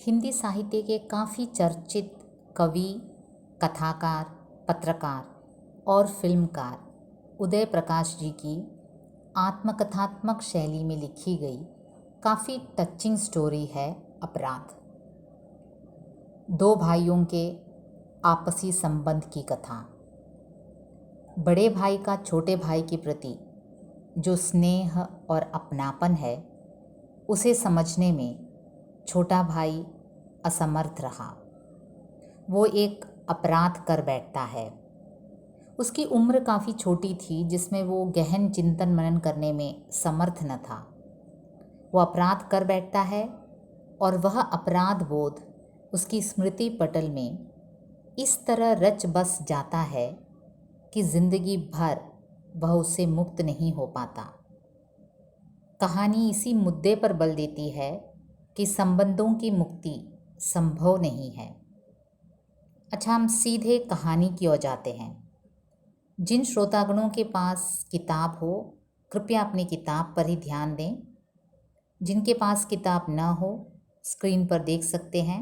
हिंदी साहित्य के काफ़ी चर्चित कवि, कथाकार, पत्रकार और फिल्मकार उदय प्रकाश जी की आत्मकथात्मक शैली में लिखी गई काफ़ी टचिंग स्टोरी है अपराध। दो भाइयों के आपसी संबंध की कथा। बड़े भाई का छोटे भाई के प्रति जो स्नेह और अपनापन है, उसे समझने में छोटा भाई असमर्थ रहा। वो एक अपराध कर बैठता है। उसकी उम्र काफ़ी छोटी थी, जिसमें वो गहन चिंतन मनन करने में समर्थ न था। वो अपराध कर बैठता है और वह अपराध बोध उसकी स्मृति पटल में इस तरह रच बस जाता है कि जिंदगी भर वह उससे मुक्त नहीं हो पाता। कहानी इसी मुद्दे पर बल देती है कि संबंधों की मुक्ति संभव नहीं है। अच्छा, हम सीधे कहानी की ओर जाते हैं। जिन श्रोतागणों के पास किताब हो, कृपया अपनी किताब पर ही ध्यान दें। जिनके पास किताब न हो, स्क्रीन पर देख सकते हैं।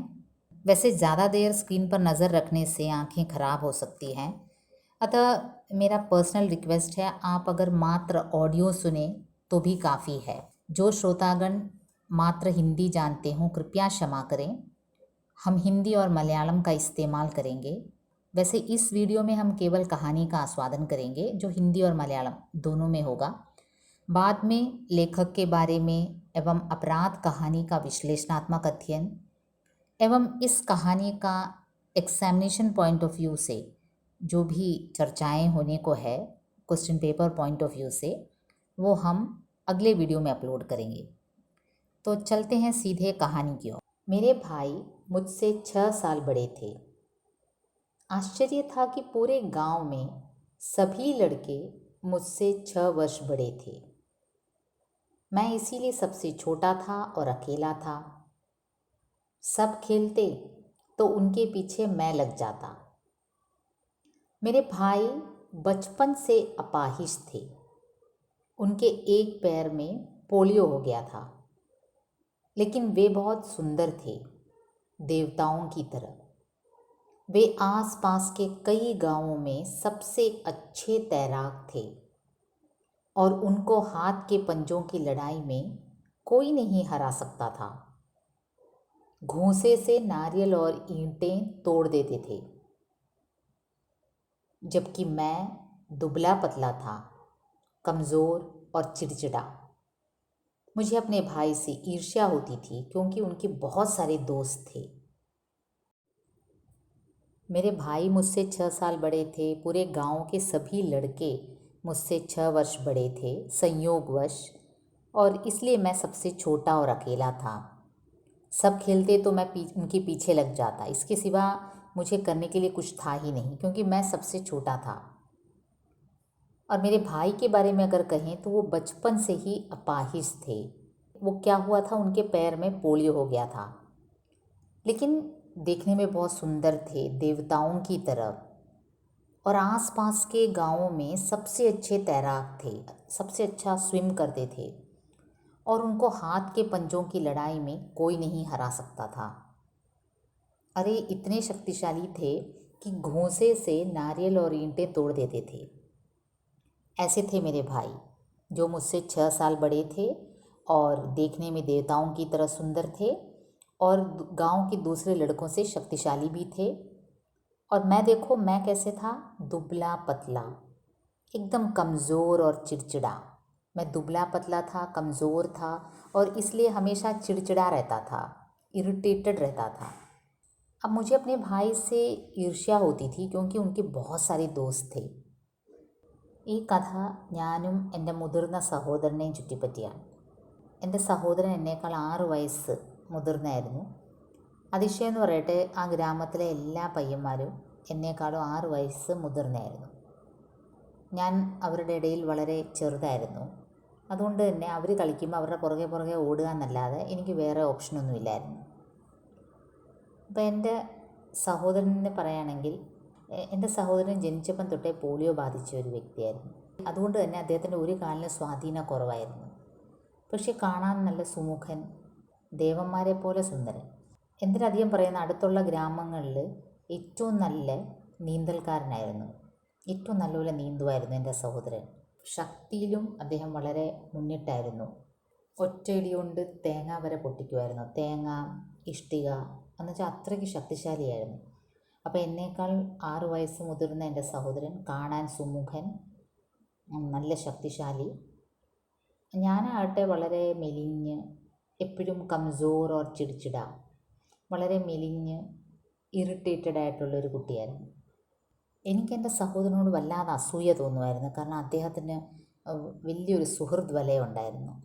वैसे ज़्यादा देर स्क्रीन पर नज़र रखने से आंखें खराब हो सकती हैं, अतः मेरा पर्सनल रिक्वेस्ट है, आप अगर मात्र ऑडियो सुने तो भी काफ़ी है। जो श्रोतागण मात्र हिंदी जानते हों, कृपया क्षमा करें। हम हिंदी और मलयालम का इस्तेमाल करेंगे। वैसे इस वीडियो में हम केवल कहानी का आस्वादन करेंगे, जो हिंदी और मलयालम दोनों में होगा। बाद में लेखक के बारे में एवं अपराध कहानी का विश्लेषणात्मक अध्ययन एवं इस कहानी का एग्जामिनेशन पॉइंट ऑफ व्यू से जो भी चर्चाएं होने को है, question paper point of view से, वो हम अगले वीडियो में अपलोड करेंगे। तो चलते हैं सीधे कहानी की ओर। मेरे भाई मुझसे 6 साल बड़े थे। आश्चर्य था कि पूरे गांव में सभी लड़के मुझसे 6 वर्ष बड़े थे। मैं इसीलिए सबसे छोटा था और अकेला था। सब खेलते तो उनके पीछे मैं लग जाता। मेरे भाई बचपन से अपाहिज थे। उनके एक पैर में पोलियो हो गया था, लेकिन वे बहुत सुंदर थे, देवताओं की तरह। वे आसपास के कई गांवों में सबसे अच्छे तैराक थे और उनको हाथ के पंजों की लड़ाई में कोई नहीं हरा सकता था। घूंसे से नारियल और ईंटें तोड़ देते थे, जबकि मैं दुबला पतला था, कमज़ोर और चिड़चिड़ा। मुझे अपने भाई से ईर्ष्या होती थी क्योंकि उनके बहुत सारे दोस्त थे। मेरे भाई मुझसे 6 साल बड़े थे। पूरे गांव के सभी लड़के मुझसे 6 वर्ष बड़े थे संयोगवश, और इसलिए मैं सबसे छोटा और अकेला था। सब खेलते तो मैं उनके पीछे लग जाता। इसके सिवा मुझे करने के लिए कुछ था ही नहीं, क्योंकि मैं सबसे छोटा था। और मेरे भाई के बारे में अगर कहें तो वो बचपन से ही अपाहिज थे। वो क्या हुआ था, उनके पैर में पोलियो हो गया था, लेकिन देखने में बहुत सुंदर थे, देवताओं की तरह। और आसपास के गांवों में सबसे अच्छे तैराक थे, सबसे अच्छा स्विम करते थे, और उनको हाथ के पंजों की लड़ाई में कोई नहीं हरा सकता था। अरे इतने शक्तिशाली थे कि घूंसे से नारियल और ईंटें तोड़ देते थे। ऐसे थे मेरे भाई, जो मुझसे 6 साल बड़े थे और देखने में देवताओं की तरह सुंदर थे, और गांव के दूसरे लड़कों से शक्तिशाली भी थे। और मैं देखो, मैं कैसे था, दुबला पतला, एकदम कमज़ोर और चिड़चिड़ा। मैं दुबला पतला था, कमज़ोर था, और इसलिए हमेशा चिड़चिड़ा रहता था, इरिटेटेड रहता था। अब मुझे अपने भाई से ईर्ष्या होती थी क्योंकि उनके बहुत सारे दोस्त थे। ഈ കഥ ഞാനും എൻ്റെ മുതിർന്ന സഹോദരനെയും ചുറ്റിപ്പറ്റിയാണ്. എൻ്റെ സഹോദരൻ എന്നേക്കാൾ 6 വയസ്സ് മുതിർന്നതായിരുന്നു. അതിശയം എന്ന് പറയട്ടെ, ആ ഗ്രാമത്തിലെ എല്ലാ പയ്യന്മാരും എന്നേക്കാളും 6 വയസ്സ് മുതിർന്നതായിരുന്നു. ഞാൻ അവരുടെ ഇടയിൽ വളരെ ചെറുതായിരുന്നു. അതുകൊണ്ട് തന്നെ അവർ കളിക്കുമ്പോൾ അവരുടെ പുറകെ പുറകെ ഓടുക എന്നല്ലാതെ എനിക്ക് വേറെ ഓപ്ഷനൊന്നുമില്ലായിരുന്നു. അപ്പോൾ എൻ്റെ സഹോദരനെ പറയുകയാണെങ്കിൽ, എൻ്റെ സഹോദരൻ ജനിച്ചപ്പം തൊട്ടേ പോളിയോ ബാധിച്ച ഒരു വ്യക്തിയായിരുന്നു. അതുകൊണ്ട് തന്നെ അദ്ദേഹത്തിൻ്റെ ഒരു കാലിന് സ്വാധീനം കുറവായിരുന്നു. പക്ഷെ കാണാൻ നല്ല സുമുഖൻ, ദേവന്മാരെ പോലെ സുന്ദരൻ. എന്തിനധികം പറയുന്ന അടുത്തുള്ള ഗ്രാമങ്ങളിൽ ഏറ്റവും നല്ല നീന്തൽക്കാരനായിരുന്നു. ഏറ്റവും നല്ലപോലെ നീന്തുമായിരുന്നു എൻ്റെ സഹോദരൻ. ശക്തിയിലും അദ്ദേഹം വളരെ മുന്നിട്ടായിരുന്നു. ഒറ്റയടി കൊണ്ട് തേങ്ങ വരെ പൊട്ടിക്കുമായിരുന്നു. തേങ്ങ, ഇഷ്ടിക എന്നുവെച്ചാൽ അത്രയ്ക്ക് ശക്തിശാലിയായിരുന്നു. അപ്പോൾ എന്നേക്കാൾ 6 വയസ്സ് മുതിർന്ന എൻ്റെ സഹോദരൻ കാണാൻ സുമുഖൻ, നല്ല ശക്തിശാലി. ഞാനാകട്ടെ വളരെ മെലിഞ്ഞ്, എപ്പോഴും കംസോർ ഓർ ചിടിച്ചിട, വളരെ മെലിഞ്ഞ് ഇറിറ്റേറ്റഡ് ആയിട്ടുള്ളൊരു കുട്ടിയായിരുന്നു. എനിക്ക് എൻ്റെ സഹോദരനോട് വല്ലാതെ അസൂയ തോന്നുമായിരുന്നു. കാരണം അദ്ദേഹത്തിന് വലിയൊരു സുഹൃത്ത് വലയമുണ്ടായിരുന്നു.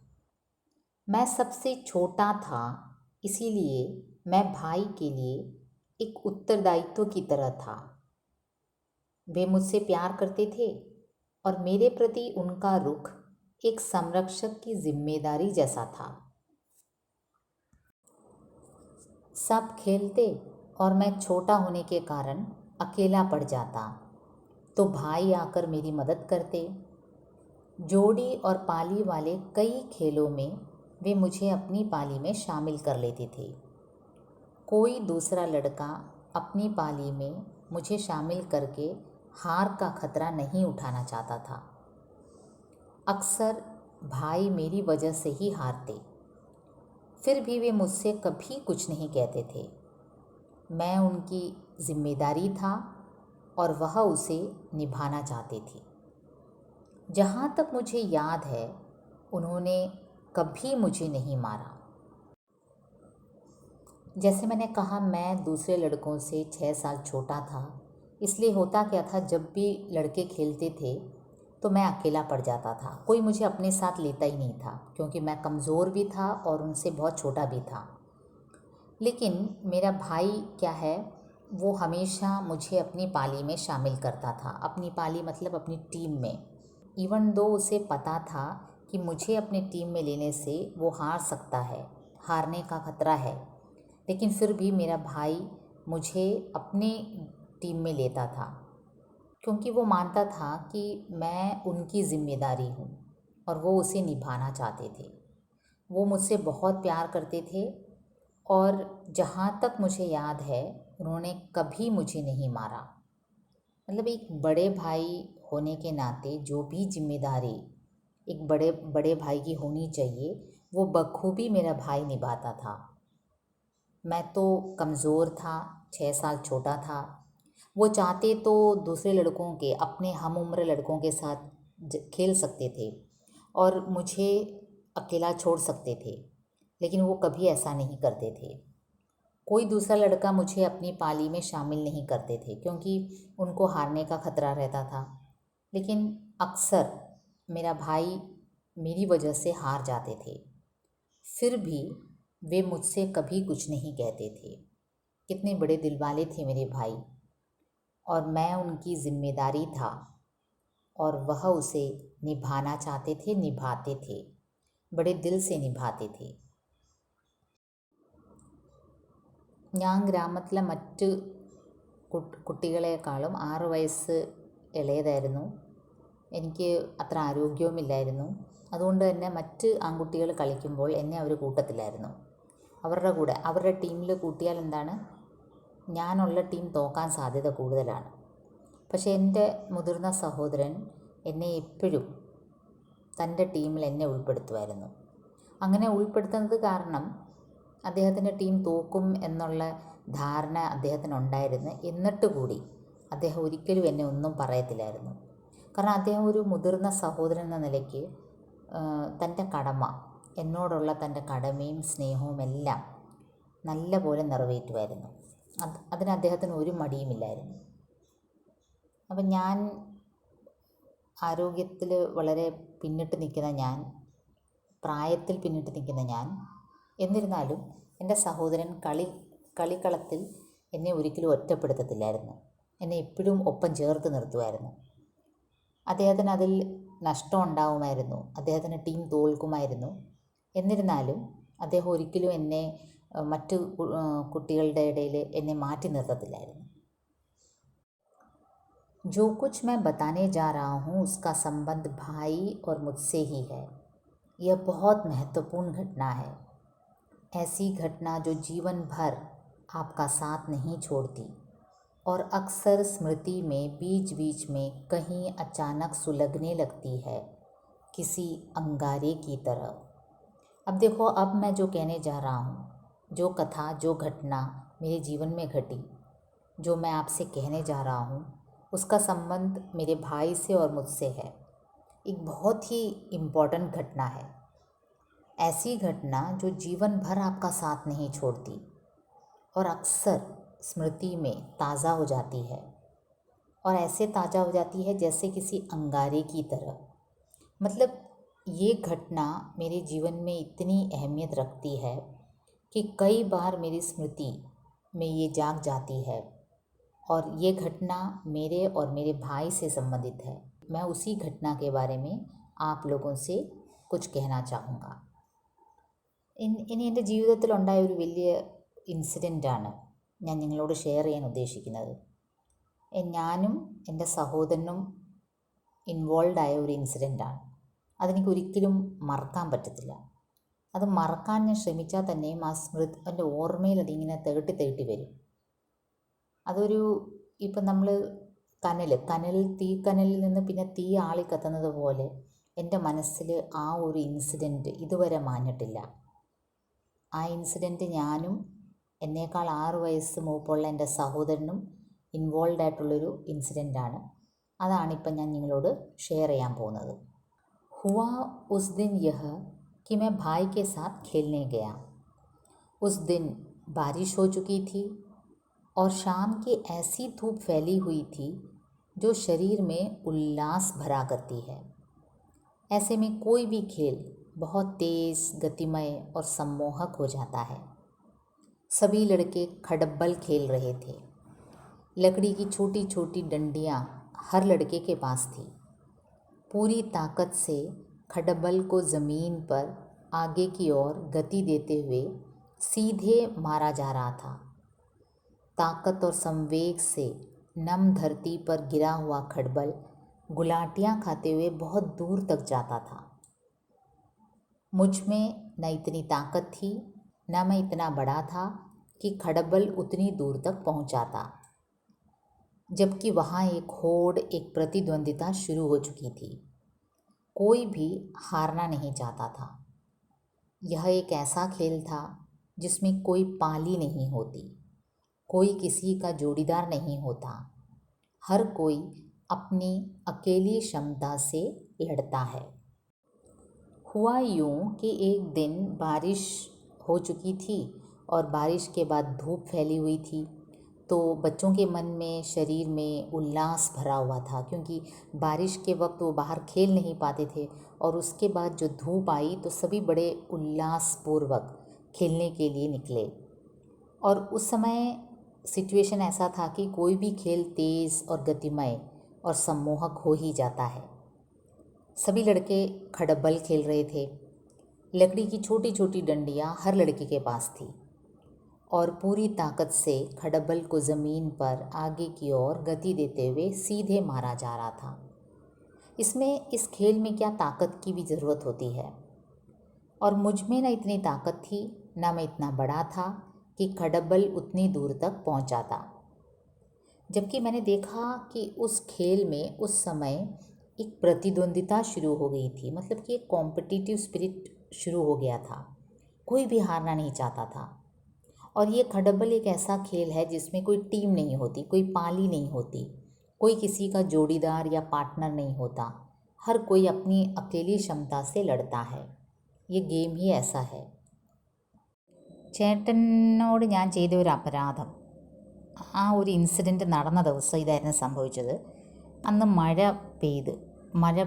मैं सबसे छोटा था, इसीलिए मैं भाई के लिए एक उत्तरदायित्व की तरह था. वे मुझसे प्यार करते थे और मेरे प्रति उनका रुख एक संरक्षक की जिम्मेदारी जैसा था. सब खेलते और मैं छोटा होने के कारण अकेला पड़ जाता, तो भाई आकर मेरी मदद करते. जोड़ी और पाली वाले कई खेलों में वे मुझे अपनी पाली में शामिल कर लेते थे. कोई दूसरा लड़का अपनी पाली में मुझे शामिल करके हार का खतरा नहीं उठाना चाहता था. अक्सर भाई मेरी वजह से ही हारते, फिर भी वे मुझसे कभी कुछ नहीं कहते थे. मैं उनकी जिम्मेदारी था और वह उसे निभाना चाहते थे. जहाँ तक मुझे याद है, उन्होंने कभी मुझे नहीं मारा. जैसे मैंने कहा, मैं दूसरे लड़कों से 6 साल छोटा था, इसलिए होता क्या था, जब भी लड़के खेलते थे तो मैं अकेला पड़ जाता था. कोई मुझे अपने साथ लेता ही नहीं था, क्योंकि मैं कमज़ोर भी था और उनसे बहुत छोटा भी था. लेकिन मेरा भाई क्या है, वो हमेशा मुझे अपनी पाली में शामिल करता था. अपनी पाली मतलब अपनी टीम में. इवन दो उसे पता था कि मुझे अपनी टीम में लेने से वो हार सकता है, हारने का खतरा है, लेकिन फिर भी मेरा भाई मुझे अपने टीम में लेता था, क्योंकि वो मानता था कि मैं उनकी ज़िम्मेदारी हूँ और वो उसे निभाना चाहते थे. वो मुझसे बहुत प्यार करते थे और जहाँ तक मुझे याद है, उन्होंने कभी मुझे नहीं मारा. मतलब एक बड़े भाई होने के नाते जो भी जिम्मेदारी एक बड़े भाई की होनी चाहिए, वो बखूबी मेरा भाई निभाता था. मैं तो कमज़ोर था, 6 साल छोटा था. वो चाहते तो दूसरे लड़कों के, अपने हम उम्र लड़कों के साथ खेल सकते थे और मुझे अकेला छोड़ सकते थे, लेकिन वो कभी ऐसा नहीं करते थे. कोई दूसरा लड़का मुझे अपनी पाली में शामिल नहीं करते थे, क्योंकि उनको हारने का खतरा रहता था. लेकिन अक्सर मेरा भाई मेरी वजह से हार जाते थे, फिर भी वे मुझसे कभी कुछ नहीं कहते थे. कितने बड़े दिल वाले थे मेरे भाई, और मैं उनकी ज़िम्मेदारी था और वह उसे निभाना चाहते थे, निभाते थे, बड़े दिल से निभाते थे. ഞാൻ ഗ്രാമത്തിലെ മറ്റ് കുട്ടികളെക്കാളും 6 വയസ്സ് ഇളയതായിരുന്നു. എനിക്ക് അത്ര ആരോഗ്യവുമില്ലായിരുന്നു. അതുകൊണ്ട് തന്നെ മറ്റ് ആൺകുട്ടികൾ കളിക്കുമ്പോൾ എന്നെ അവർ കൂട്ടത്തിലായിരുന്നു. അവരുടെ കൂടെ, അവരുടെ ടീമിൽ കൂട്ടിയാൽ എന്താണ്, ഞാനുള്ള ടീം തോക്കാൻ സാധ്യത കൂടുതലാണ്. പക്ഷേ എൻ്റെ മുതിർന്ന സഹോദരൻ എന്നെ എപ്പോഴും തൻ്റെ ടീമിൽ എന്നെ ഉൾപ്പെടുത്തുമായിരുന്നു. അങ്ങനെ ഉൾപ്പെടുത്തുന്നത് കാരണം അദ്ദേഹത്തിൻ്റെ ടീം തോക്കും എന്നുള്ള ധാരണ അദ്ദേഹത്തിനുണ്ടായിരുന്നു. എന്നിട്ട് കൂടി അദ്ദേഹം ഒരിക്കലും എന്നെ ഒന്നും പറയത്തില്ലായിരുന്നു. കാരണം അദ്ദേഹം ഒരു മുതിർന്ന സഹോദരൻ എന്ന നിലയ്ക്ക് തൻ്റെ കടമ, എന്നോടുള്ള തൻ്റെ കടമയും സ്നേഹവും എല്ലാം നല്ല പോലെ നിറവേറ്റുമായിരുന്നു. അതിന് അദ്ദേഹത്തിന് ഒരു മടിയുമില്ലായിരുന്നു. അപ്പം ഞാൻ ആരോഗ്യത്തിൽ വളരെ പിന്നിട്ട് നിൽക്കുന്ന ഞാൻ, പ്രായത്തിൽ പിന്നിട്ട് നിൽക്കുന്ന ഞാൻ, എന്നിരുന്നാലും എൻ്റെ സഹോദരൻ കളിക്കളത്തിൽ എന്നെ ഒരിക്കലും ഒറ്റപ്പെടുത്തത്തില്ലായിരുന്നു. എന്നെ എപ്പോഴും ഒപ്പം ചേർത്ത് നിർത്തുമായിരുന്നു. അദ്ദേഹത്തിന് അതിൽ നഷ്ടം ഉണ്ടാവുമായിരുന്നു, അദ്ദേഹത്തിൻ്റെ ടീം തോൽക്കുമായിരുന്നു. എന്നിരുന്നാലും അദ്ദേഹം ഒരിക്കലും എന്നെ മറ്റു കുട്ടികളുടെ ഇടയിൽ എന്നെ മാറ്റി നിർത്തത്തില്ലായിരുന്നു. जो कुछ मैं बताने जा रहा हूँ उसका संबंध भाई और मुझसे ही है. यह बहुत महत्वपूर्ण घटना है. ऐसी घटना जो जीवन भर आपका साथ नहीं छोड़ती और अक्सर स्मृति में बीच बीच में कहीं अचानक सुलगने लगती है, किसी अंगारे की तरह। अब देखो, अब मैं जो कहने जा रहा हूँ, जो कथा, जो घटना मेरे जीवन में घटी, जो मैं आपसे कहने जा रहा हूँ, उसका संबंध मेरे भाई से और मुझसे है। एक बहुत ही इम्पॉर्टेंट घटना है, ऐसी घटना जो जीवन भर आपका साथ नहीं छोड़ती और अक्सर स्मृति में ताज़ा हो जाती है, और ऐसे ताज़ा हो जाती है जैसे किसी अंगारे की तरह। मतलब ये घटना मेरे जीवन में इतनी अहमियत रखती है कि कई बार मेरी स्मृति में ये जाग जाती है, और ये घटना मेरे और मेरे भाई से संबंधित है। मैं उसी घटना के बारे में आप लोगों से कुछ कहना चाहूँगा। ഇനി എൻ്റെ ജീവിതത്തിലുണ്ടായ ഒരു വലിയ ഇൻസിഡൻ്റാണ് ഞാൻ നിങ്ങളോട് ഷെയർ ചെയ്യാൻ ഉദ്ദേശിക്കുന്നത്. ഞാനും എൻ്റെ സഹോദരനും ഇൻവോൾവ് ആയ ഒരു ഇൻസിഡൻ്റാണ്. അതെനിക്കൊരിക്കലും മറക്കാൻ പറ്റത്തില്ല. അത് മറക്കാൻ ഞാൻ ശ്രമിച്ചാൽ തന്നെയും എൻ്റെ ഓർമ്മയിൽ അതിങ്ങനെ തേട്ടി വരും. അതൊരു, ഇപ്പം നമ്മൾ തീക്കനലിൽ നിന്ന് പിന്നെ തീ ആളി കത്തുന്നത് പോലെ എൻ്റെ മനസ്സിൽ ആ ഒരു ഇൻസിഡൻറ്റ് ഇതുവരെ മാഞ്ഞിട്ടില്ല. ആ ഇൻസിഡൻറ്റ് ഞാനും എന്നേക്കാൾ 6 വയസ്സ് മൂപ്പുള്ള എൻ്റെ സഹോദരനും ഇൻവോൾവ് ആയിട്ടുള്ളൊരു ഇൻസിഡൻ്റാണ്. അതാണിപ്പം ഞാൻ നിങ്ങളോട് ഷെയർ ചെയ്യാൻ പോകുന്നത്. हुआ उस दिन यह कि मैं भाई के साथ खेलने गया. उस दिन बारिश हो चुकी थी और शाम की ऐसी धूप फैली हुई थी जो शरीर में उल्लास भरा करती है. ऐसे में कोई भी खेल बहुत तेज़, गतिमय और सम्मोहक हो जाता है. सभी लड़के खडब्बल खेल रहे थे. लकड़ी की छोटी छोटी डंडियाँ हर लड़के के पास थी. पूरी ताकत से खडब्बल को ज़मीन पर आगे की ओर गति देते हुए सीधे मारा जा रहा था. ताकत और संवेग से नम धरती पर गिरा हुआ खडबल गुलाटियाँ खाते हुए बहुत दूर तक जाता था. मुझ में न इतनी ताकत थी, न मैं इतना बड़ा था कि खडबल उतनी दूर तक पहुंचाता, जबकि वहाँ एक होड़, एक प्रतिद्वंदिता शुरू हो चुकी थी. कोई भी हारना नहीं चाहता था. यह एक ऐसा खेल था जिसमें कोई पाली नहीं होती, कोई किसी का जोड़ीदार नहीं होता. हर कोई अपनी अकेली क्षमता से लड़ता है. हुआ यूँ कि एक दिन बारिश हो चुकी थी और बारिश के बाद धूप फैली हुई थी, तो बच्चों के मन में, शरीर में उल्लास भरा हुआ था, क्योंकि बारिश के वक्त वो बाहर खेल नहीं पाते थे, और उसके बाद जो धूप आई तो सभी बड़े उल्लासपूर्वक खेलने के लिए निकले. और उस समय सिचुएशन ऐसा था कि कोई भी खेल तेज़ और गतिमय और सम्मोहक हो ही जाता है. सभी लड़के खडब्बल खेल रहे थे. लकड़ी की छोटी छोटी डंडियाँ हर लड़के के पास थी और पूरी ताकत से खडब्बल को ज़मीन पर आगे की ओर गति देते हुए सीधे मारा जा रहा था. इस खेल में क्या ताकत की भी ज़रूरत होती है, और मुझ में न इतनी ताकत थी, न मैं इतना बड़ा था कि खडब्बल उतनी दूर तक पहुंचाता. जबकि मैंने देखा कि उस खेल में उस समय एक प्रतिद्वंदिता शुरू हो गई थी. मतलब कि एक कॉम्पिटिटिव स्पिरिट शुरू हो गया था. कोई भी हारना नहीं चाहता था. और ये खडब्बल एक ऐसा खेल है जिसमें कोई टीम नहीं होती, कोई पाली नहीं होती, कोई किसी का जोड़ीदार या पार्टनर नहीं होता. हर कोई अपनी अकेली क्षमता से लड़ता है. ये गेम ही ऐसा है. ചേട്ടനോട് ഞാൻ ചെയ്ത ഒരു അപരാധം, ആ ഒരു ഇൻസിഡൻറ്റ് നടന്ന ദിവസം ഇതായിരുന്നു സംഭവിച്ചത്. അന്ന് മഴ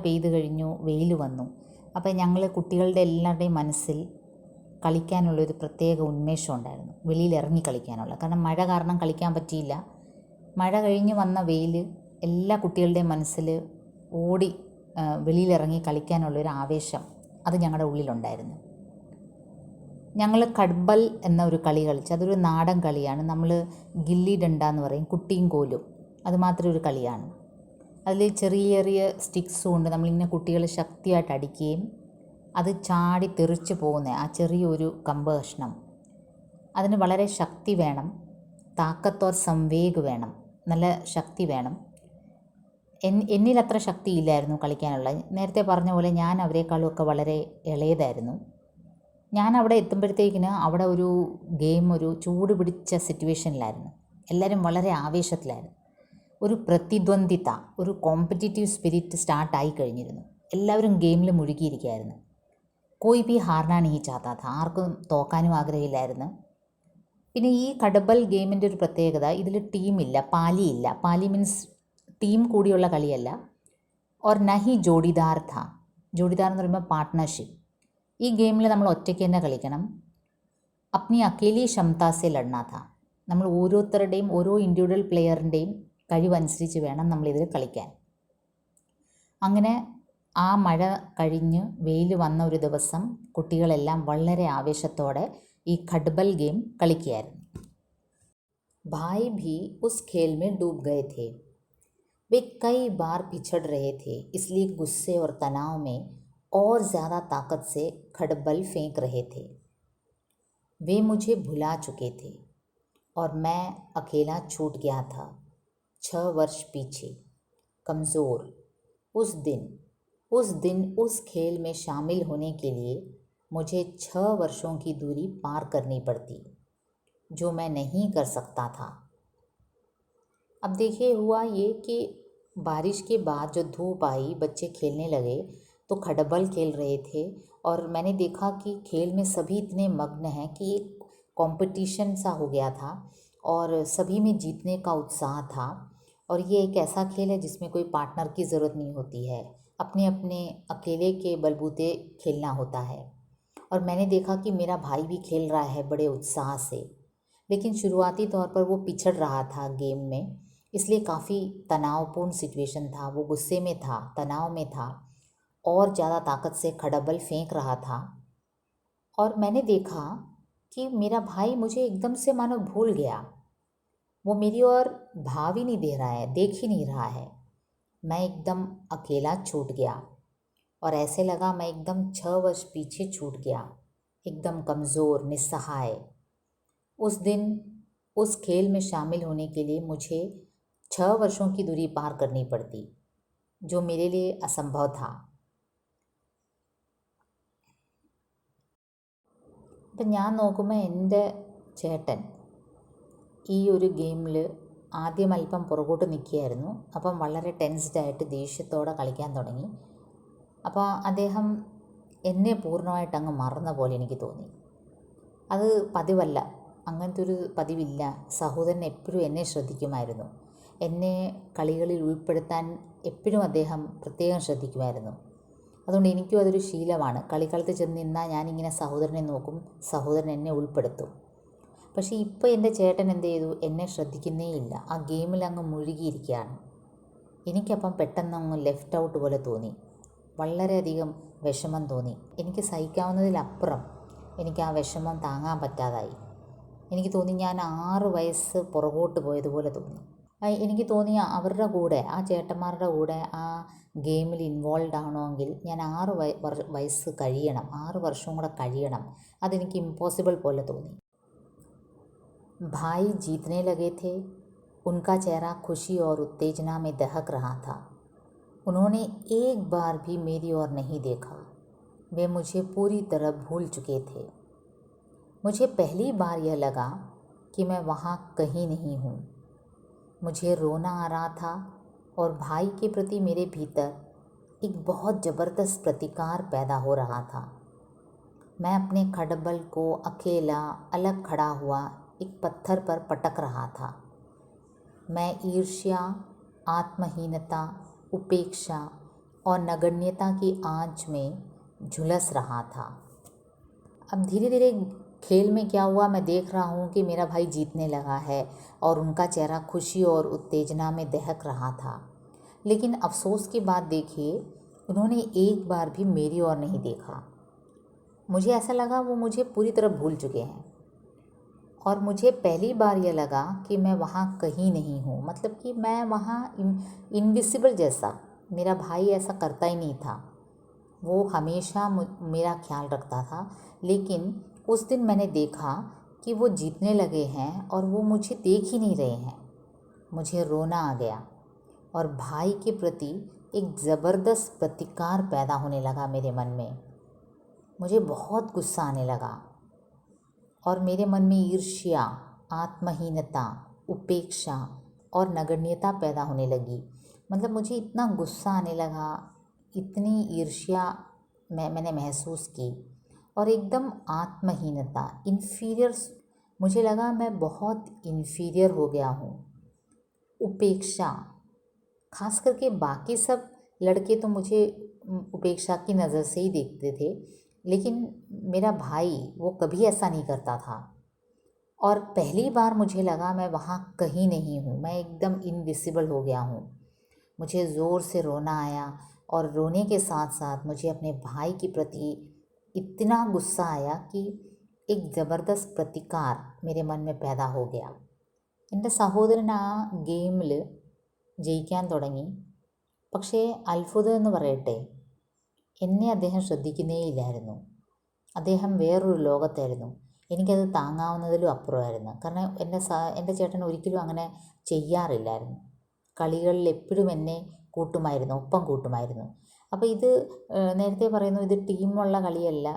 പെയ്ത് കഴിഞ്ഞു, വെയിൽ വന്നു. അപ്പോൾ ഞങ്ങൾ കുട്ടികളുടെ എല്ലാവരുടെയും മനസ്സിൽ കളിക്കാനുള്ളൊരു പ്രത്യേക ഉന്മേഷം ഉണ്ടായിരുന്നു, വെളിയിലിറങ്ങി കളിക്കാനുള്ള. കാരണം മഴ കാരണം കളിക്കാൻ പറ്റിയില്ല. മഴ കഴിഞ്ഞ് വന്ന വെയിൽ എല്ലാ കുട്ടികളുടെയും മനസ്സിൽ ഓടി വെളിയിലിറങ്ങി കളിക്കാനുള്ളൊരു ആവേശം അത് ഞങ്ങളുടെ ഉള്ളിലുണ്ടായിരുന്നു. ഞങ്ങൾ കഡ്ബൽ എന്ന ഒരു കളി കളിച്ചു. അതൊരു നാടൻ കളിയാണ്. നമ്മൾ ഗില്ലി ഡണ്ട എന്ന് പറയും, കുട്ടിയും കോലും. അതുമാത്രം ഒരു കളിയാണ്. അതിൽ ചെറിയ ചെറിയ സ്റ്റിക്സും ഉണ്ട്. നമ്മളിങ്ങനെ കുട്ടികൾ ശക്തിയായിട്ട് അടിക്കുകയും അത് ചാടി തെറിച്ച് പോകുന്ന ആ ചെറിയൊരു കമ്പ് കഷ്ണം, അതിന് വളരെ ശക്തി വേണം. താക്കത്ത് ഓർ സംവേഗ് വേണം, നല്ല ശക്തി വേണം. എന്നിലത്ര ശക്തിയില്ലായിരുന്നു കളിക്കാനുള്ള. നേരത്തെ പറഞ്ഞ പോലെ ഞാൻ അവരെക്കാളുമൊക്കെ വളരെ ഇളയതായിരുന്നു. ഞാൻ അവിടെ എത്തുമ്പോഴത്തേക്കിന് അവിടെ ഒരു ഗെയിം ഒരു ചൂട് പിടിച്ച സിറ്റുവേഷനിലായിരുന്നു. എല്ലാവരും വളരെ ആവേശത്തിലായിരുന്നു. ഒരു പ്രതിദ്വന്ദ്വിത, ഒരു കോമ്പറ്റീറ്റീവ് സ്പിരിറ്റ് സ്റ്റാർട്ടായി കഴിഞ്ഞിരുന്നു. എല്ലാവരും ഗെയിമിൽ മുഴുകിയിരിക്കുകയായിരുന്നു. കോയി ഭി ഹാർനാ നഹീ ചാഹതാ താ, ആർക്കും തോക്കാനും ആഗ്രഹമില്ലായിരുന്നു. പിന്നെ ഈ കടബൽ ഗെയിമിൻ്റെ ഒരു പ്രത്യേകത, ഇതിൽ ടീമില്ല, പാലിയില്ല. പാലി മീൻസ് ടീം കൂടിയുള്ള കളിയല്ല. ഓർ നഹി ജോഡിദാർ ഥാ. ജോഡിദാർ എന്ന് പറയുമ്പോൾ പാർട്ട്ണർഷിപ്പ്. ഈ ഗെയിമിൽ നമ്മൾ ഒറ്റയ്ക്ക് തന്നെ കളിക്കണം. അപ്നി അക്കേലി ക്ഷമതാസെ ലഡ്നാ ഥാ. നമ്മൾ ഓരോരുത്തരുടെയും ഓരോ ഇൻഡിവിജ്വൽ പ്ലെയറിൻ്റെയും കഴിവനുസരിച്ച് വേണം നമ്മളിതിൽ കളിക്കാൻ. അങ്ങനെ ആ മഴ കഴിഞ്ഞ് വെയിൽ വന്ന ഒരു ദിവസം കുട്ടികളെല്ലാം വളരെ ആവേശത്തോടെ ഈ ഖഡ്ബൽ ഗെയിം കളിക്കുകയായിരുന്നു. भाई भी उस खेल में डूब गए थे. वे कई बार पिछड़ रहे थे, इसलिए गुस्से और तनाव में और ज़्यादा ताकत से खड़बल फेंक रहे थे. वे मुझे भुला चुके थे और मैं अकेला छूट गया था 6 वर्ष पीछे, कमज़ोर. उस दिन उस खेल में शामिल होने के लिए मुझे 6 वर्षों की दूरी पार करनी पड़ती, जो मैं नहीं कर सकता था. अब देखिए हुआ ये कि बारिश के बाद जो धूप आई, बच्चे खेलने लगे तो खडबल खेल रहे थे. और मैंने देखा कि खेल में सभी इतने मग्न हैं कि एक कंपटीशन सा हो गया था और सभी में जीतने का उत्साह था. और ये एक ऐसा खेल है जिसमें कोई पार्टनर की ज़रूरत नहीं होती है, अपने अपने अकेले के बलबूते खेलना होता है. और मैंने देखा कि मेरा भाई भी खेल रहा है बड़े उत्साह से, लेकिन शुरुआती तौर पर वो पिछड़ रहा था गेम में, इसलिए काफ़ी तनावपूर्ण सिचुएशन था. वो गुस्से में था, तनाव में था और ज़्यादा ताकत से खड़बल फेंक रहा था. और मैंने देखा कि मेरा भाई मुझे एकदम से मानो भूल गया. वो मेरी ओर भाव ही नहीं दे रहा है, देख ही नहीं रहा है. मैं एकदम अकेला छूट गया और ऐसे लगा मैं एकदम 6 वर्ष पीछे छूट गया, एकदम कमज़ोर, निस्सहाय. उस दिन उस खेल में शामिल होने के लिए मुझे 6 वर्षों की दूरी पार करनी पड़ती, जो मेरे लिए असंभव था. അപ്പം ഞാൻ നോക്കുമ്പോൾ എൻ്റെ ചേട്ടൻ ഈ ഒരു ഗെയിമിൽ ആദ്യം അല്പം പുറകോട്ട് നിൽക്കുകയായിരുന്നു. അപ്പം വളരെ ടെൻസ്ഡായിട്ട് ദേഷ്യത്തോടെ കളിക്കാൻ തുടങ്ങി. അപ്പോൾ അദ്ദേഹം എന്നെ പൂർണ്ണമായിട്ട് അങ്ങ് മറന്ന പോലെ എനിക്ക് തോന്നി. അത് പതിവല്ല, അങ്ങനത്തെ ഒരു പതിവില്ല. സഹോദരൻ എപ്പോഴും എന്നെ ശ്രദ്ധിക്കുമായിരുന്നു. എന്നെ കളികളിൽ ഉൾപ്പെടുത്താൻ എപ്പോഴും അദ്ദേഹം പ്രത്യേകം ശ്രദ്ധിക്കുമായിരുന്നു. അതുകൊണ്ട് എനിക്കും അതൊരു ശീലമാണ്. കളിക്കളത്തിൽ ചെന്ന് നിന്നാൽ ഞാനിങ്ങനെ സഹോദരനെ നോക്കും, സഹോദരൻ എന്നെ ഉൾപ്പെടുത്തും. പക്ഷേ ഇപ്പോൾ എൻ്റെ ചേട്ടൻ എന്ത് ചെയ്തു, എന്നെ ശ്രദ്ധിക്കുന്നേ ഇല്ല, ആ ഗെയിമിൽ അങ്ങ് മുഴുകിയിരിക്കുകയാണ്. എനിക്കപ്പം പെട്ടെന്നങ്ങ് ലെഫ്റ്റ് ഔട്ട് പോലെ തോന്നി. വളരെയധികം വിഷമം തോന്നി. എനിക്ക് സഹിക്കാവുന്നതിലപ്പുറം എനിക്ക് ആ വിഷമം താങ്ങാൻ പറ്റാതായി. എനിക്ക് തോന്നി ഞാൻ 6 വയസ്സ് പുറകോട്ട് പോയതുപോലെ തോന്നി. എനിക്ക് തോന്നി അവരുടെ കൂടെ, ആ ചേട്ടന്മാരുടെ കൂടെ ആ ഗെയിമിൽ ഇൻവോൾവ് ആവണമെങ്കിൽ ഞാൻ 6 വയസ്സ് കഴിയണം, 6 വർഷവും കൂടെ കഴിയണം. അതെനിക്ക് ഇമ്പോസിബിൾ പോലെ തോന്നി. भाई जीतने लगे थे. उनका चेहरा खुशी और उत्तेजना में दहक रहा था. उन्होंने एक बार भी मेरी ओर नहीं देखा. वे मुझे पूरी तरह भूल चुके थे. मुझे पहली बार यह लगा कि मैं वहाँ कहीं नहीं हूँ. मुझे रोना आ रहा था और भाई के प्रति मेरे भीतर एक बहुत ज़बरदस्त प्रतिकार पैदा हो रहा था. मैं अपने खडबल को अकेला अलग खड़ा हुआ एक पत्थर पर पटक रहा था. मैं ईर्ष्या, आत्महीनता, उपेक्षा और नगण्यता की आंच में झुलस रहा था. अब धीरे धीरे खेल में क्या हुआ, मैं देख रहा हूँ कि मेरा भाई जीतने लगा है और उनका चेहरा खुशी और उत्तेजना में दहक रहा था. लेकिन अफसोस की बात देखिए, उन्होंने एक बार भी मेरी ओर नहीं देखा. मुझे ऐसा लगा वो मुझे पूरी तरह भूल चुके हैं. और मुझे पहली बार यह लगा कि मैं वहाँ कहीं नहीं हूँ, मतलब कि मैं वहाँ इनविजिबल जैसा. मेरा भाई ऐसा करता ही नहीं था, वो हमेशा मेरा ख्याल रखता था. लेकिन उस दिन मैंने देखा कि वो जीतने लगे हैं और वो मुझे देख ही नहीं रहे हैं। मुझे रोना आ गया और भाई के प्रति एक ज़बरदस्त प्रतिकार पैदा होने लगा मेरे मन में। मुझे बहुत गुस्सा आने लगा और मेरे मन में ईर्ष्या, आत्महीनता, उपेक्षा और नगण्यता पैदा होने लगी। मतलब मुझे इतना गुस्सा आने लगा, इतनी ईर्ष्या मैंने महसूस की और एकदम आत्महीनता, इन्फीरियर। मुझे लगा मैं बहुत इन्फीरियर हो गया हूँ। उपेक्षा, खास करके बाकी सब लड़के तो मुझे उपेक्षा की नज़र से ही देखते थे, लेकिन मेरा भाई वो कभी ऐसा नहीं करता था। और पहली बार मुझे लगा मैं वहाँ कहीं नहीं हूँ, मैं एकदम इनविजिबल हो गया हूँ। मुझे ज़ोर से रोना आया और रोने के साथ साथ मुझे अपने भाई के प्रति इतना गुस्सा आया कि एक ज़बरदस्त प्रतिकार मेरे मन में पैदा हो गया. എൻ്റെ സഹോദരൻ ആ ഗെയിമിൽ ജയിക്കാൻ തുടങ്ങി. പക്ഷേ അത്ഭുതം എന്ന് പറയട്ടെ, എന്നെ അദ്ദേഹം ശ്രദ്ധിക്കുന്നേയില്ലായിരുന്നു. അദ്ദേഹം വേറൊരു ലോകത്തായിരുന്നു. എനിക്കത് താങ്ങാവുന്നതിലും അപ്പുറമായിരുന്നു. കാരണം എൻ്റെ ചേട്ടൻ ഒരിക്കലും അങ്ങനെ ചെയ്യാറില്ലായിരുന്നു. കളികളിൽ എപ്പോഴും എന്നെ കൂട്ടുമായിരുന്നു, ഒപ്പം കൂട്ടുമായിരുന്നു. അപ്പോൾ ഇത് നേരത്തെ പറയുന്നു, ഇത് ടീമുള്ള കളിയല്ല,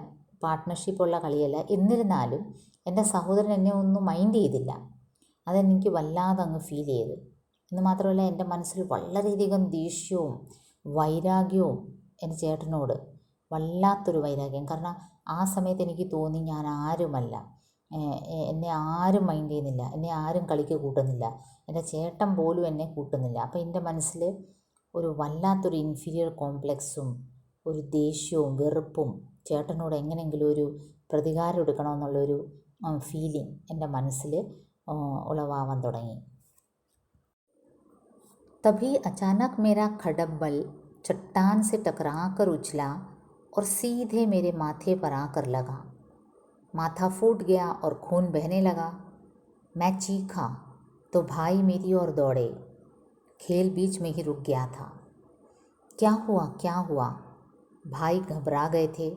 പാർട്ട്ണർഷിപ്പുള്ള കളിയല്ല. എന്നിരുന്നാലും എൻ്റെ സഹോദരൻ എന്നെ ഒന്നും മൈൻഡ് ചെയ്തില്ല. അതെനിക്ക് വല്ലാതെ അങ്ങ് ഫീൽ ചെയ്തു. എന്ന് മാത്രമല്ല, എൻ്റെ മനസ്സിൽ വളരെയധികം ദേഷ്യവും വൈരാഗ്യവും എൻ്റെ ചേട്ടനോട്, വല്ലാത്തൊരു വൈരാഗ്യം. കാരണം ആ സമയത്ത് എനിക്ക് തോന്നി ഞാൻ ആരുമല്ല, എന്നെ ആരും മൈൻഡ് ചെയ്യുന്നില്ല, എന്നെ ആരും കളിക്ക് കൂട്ടുന്നില്ല, എൻ്റെ ചേട്ടൻ പോലും എന്നെ കൂട്ടുന്നില്ല. അപ്പോൾ എൻ്റെ മനസ്സിൽ ഒരു വല്ലാത്തൊരു ഇൻഫീരിയർ കോംപ്ലക്സും ഒരു ദേഷ്യവും വെറുപ്പും, ചേട്ടനോട് എങ്ങനെയെങ്കിലും ഒരു പ്രതികാരം എടുക്കണമെന്നുള്ളൊരു ഫീലിംഗ് എൻ്റെ മനസ്സിൽ ഉളവാവാൻ തുടങ്ങി. तभी अचानक मेरा खडक चट्टान से टकराकर उछला और सीधे मेरे माथे पर आकर लगा. माथा फूट गया और खून बहने लगा. मैं चीखा तो भाई मेरी ओर दौड़े. खेल बीच में ही रुक गया था. क्या हुआ, क्या हुआ? भाई घबरा गए थे